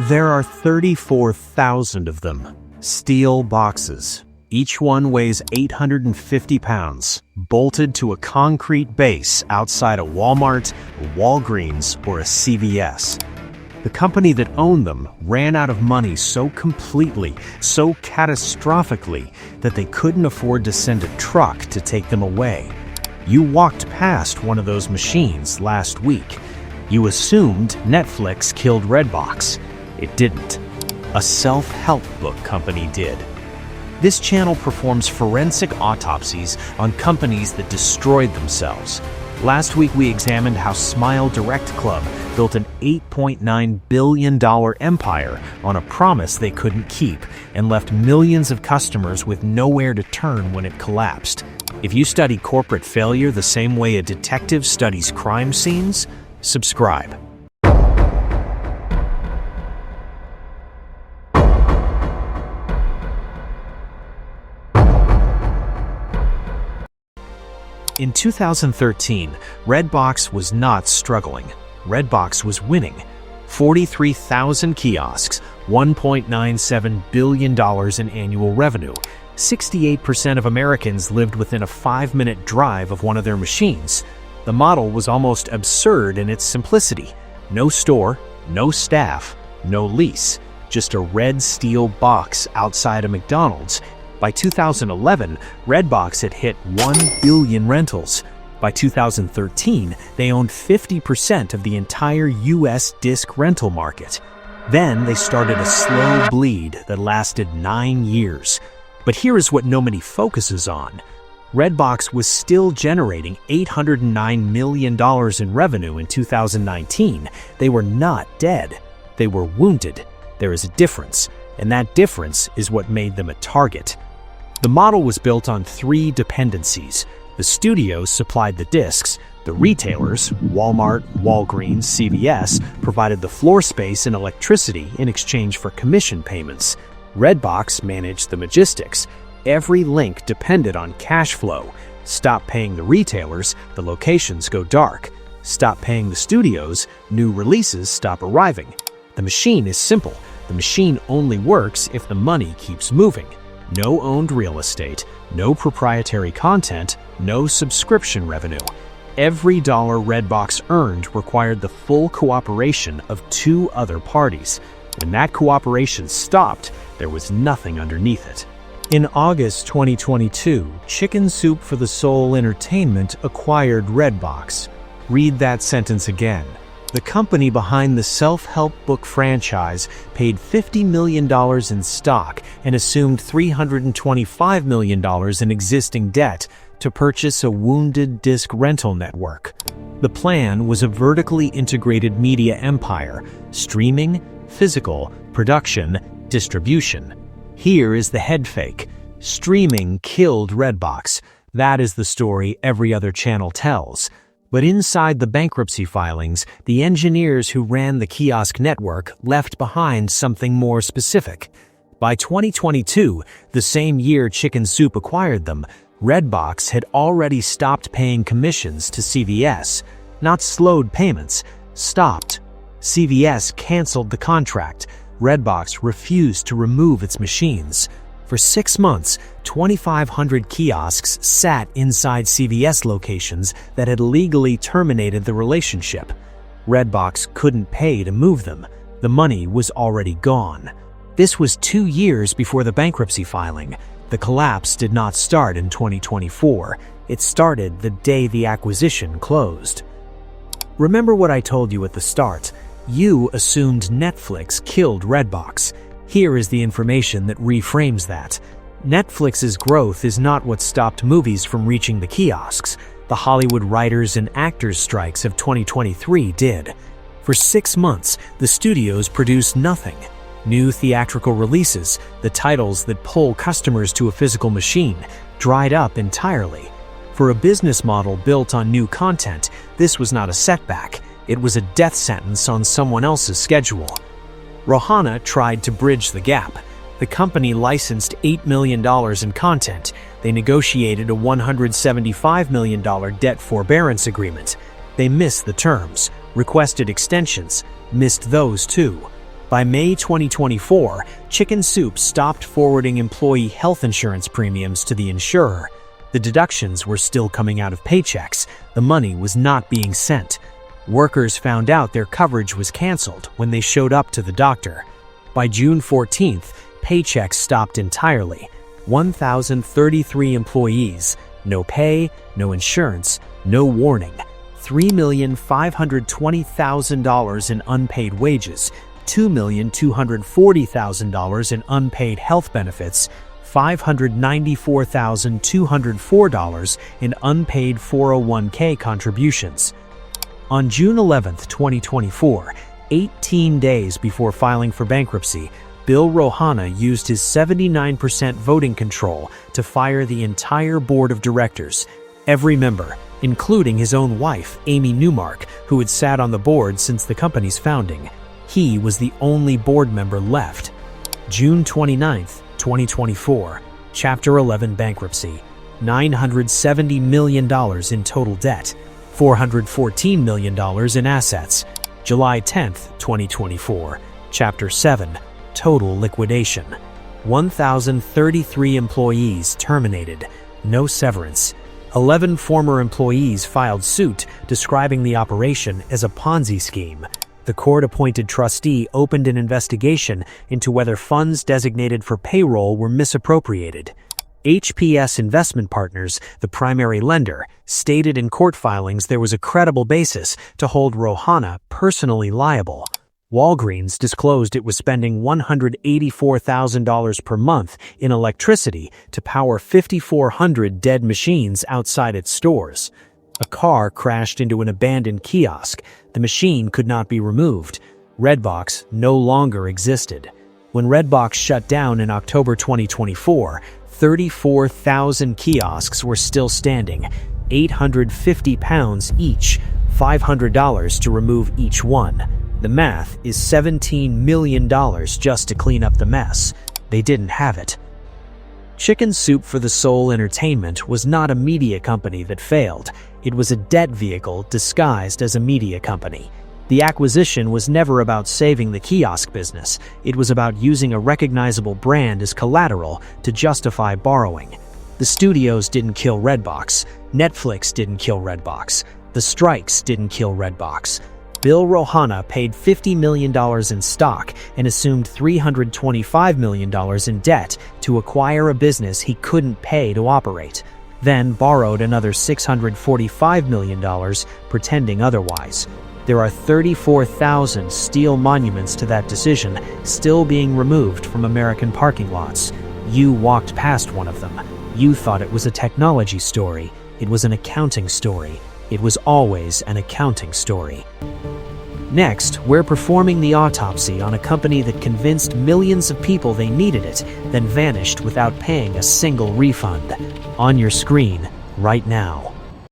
There are 34,000 of them. Steel boxes. Each one weighs 850 pounds, bolted to a concrete base outside a Walmart, a Walgreens, or a CVS. The company that owned them ran out of money so completely, so catastrophically, that they couldn't afford to send a truck to take them away. You walked past one of those machines last week. You assumed Netflix killed Redbox. It didn't. A self-help book company did. This channel performs forensic autopsies on companies that destroyed themselves. Last week we examined how Smile Direct Club built an $8.9 billion empire on a promise they couldn't keep and left millions of customers with nowhere to turn when it collapsed. If you study corporate failure the same way a detective studies crime scenes, subscribe. In 2013, Redbox was not struggling. Redbox was winning. 43,000 kiosks, $1.97 billion in annual revenue. 68% of Americans lived within a 5-minute drive of one of their machines. The model was almost absurd in its simplicity. No store, no staff, no lease, just a red steel box outside a McDonald's. By 2011, Redbox had hit 1 billion rentals. By 2013, they owned 50% of the entire US disc rental market. Then they started a slow bleed that lasted 9 years. But here is what nobody focuses on. Redbox was still generating $809 million in revenue in 2019. They were not dead. They were wounded. There is a difference, and that difference is what made them a target. The model was built on 3 dependencies. The studios supplied the discs. The retailers, Walmart, Walgreens, CVS, provided the floor space and electricity in exchange for commission payments. Redbox managed the logistics. Every link depended on cash flow. Stop paying the retailers, the locations go dark. Stop paying the studios, new releases stop arriving. The machine is simple. The machine only works if the money keeps moving. No owned real estate, no proprietary content, no subscription revenue. Every dollar Redbox earned required the full cooperation of 2 other parties. When that cooperation stopped, there was nothing underneath it. In August 2022, Chicken Soup for the Soul Entertainment acquired Redbox. Read that sentence again. The company behind the self-help book franchise paid $50 million in stock and assumed $325 million in existing debt to purchase a wounded disc rental network. The plan was a vertically integrated media empire: streaming, physical, production, distribution. Here is the head fake. Streaming killed Redbox. That is the story every other channel tells. But inside the bankruptcy filings, the engineers who ran the kiosk network left behind something more specific. By 2022, the same year Chicken Soup acquired them, Redbox had already stopped paying commissions to CVS. Not slowed payments, stopped. CVS canceled the contract. Redbox refused to remove its machines. For 6 months, 2,500 kiosks sat inside CVS locations that had legally terminated the relationship. Redbox couldn't pay to move them. The money was already gone. This was 2 years before the bankruptcy filing. The collapse did not start in 2024. It started the day the acquisition closed. Remember what I told you at the start. You assumed Netflix killed Redbox. Here is the information that reframes that. Netflix's growth is not what stopped movies from reaching the kiosks. The Hollywood writers and actors strikes of 2023 did. For 6 months, the studios produced nothing. New theatrical releases, the titles that pull customers to a physical machine, dried up entirely. For a business model built on new content, this was not a setback. It was a death sentence on someone else's schedule. Rohana tried to bridge the gap. The company licensed $8 million in content. They negotiated a $175 million debt forbearance agreement. They missed the terms, requested extensions, missed those too. By May 2024, Chicken Soup stopped forwarding employee health insurance premiums to the insurer. The deductions were still coming out of paychecks. The money was not being sent. Workers found out their coverage was canceled when they showed up to the doctor. By June 14th, paychecks stopped entirely. 1,033 employees, no pay, no insurance, no warning. $3,520,000 in unpaid wages, $2,240,000 in unpaid health benefits, $594,204 in unpaid 401k contributions. On June 11, 2024, 18 days before filing for bankruptcy, Bill Rohana used his 79% voting control to fire the entire board of directors, every member, including his own wife, Amy Newmark, who had sat on the board since the company's founding. He was the only board member left. June 29, 2024, Chapter 11 bankruptcy, $970 million in total debt, $414 million in assets. July 10, 2024, Chapter 7, total liquidation, 1,033 employees terminated, no severance. 11 former employees filed suit describing the operation as a Ponzi scheme. The court-appointed trustee opened an investigation into whether funds designated for payroll were misappropriated. HPS Investment Partners, the primary lender, stated in court filings there was a credible basis to hold Rohana personally liable. Walgreens disclosed it was spending $184,000 per month in electricity to power 5,400 dead machines outside its stores. A car crashed into an abandoned kiosk. The machine could not be removed. Redbox no longer existed. When Redbox shut down in October 2024, 34,000 kiosks were still standing, £850 each, $500 to remove each one. The math is $17 million just to clean up the mess. They didn't have it. Chicken Soup for the Soul Entertainment was not a media company that failed. It was a debt vehicle disguised as a media company. The acquisition was never about saving the kiosk business. It was about using a recognizable brand as collateral to justify borrowing. The studios didn't kill Redbox. Netflix didn't kill Redbox. The strikes didn't kill Redbox. Bill Rohana paid $50 million in stock and assumed $325 million in debt to acquire a business he couldn't pay to operate, then borrowed another $645 million, pretending otherwise. There are 34,000 steel monuments to that decision still being removed from American parking lots. You walked past one of them. You thought it was a technology story. It was an accounting story. It was always an accounting story. Next, we're performing the autopsy on a company that convinced millions of people they needed it, then vanished without paying a single refund. On your screen, right now.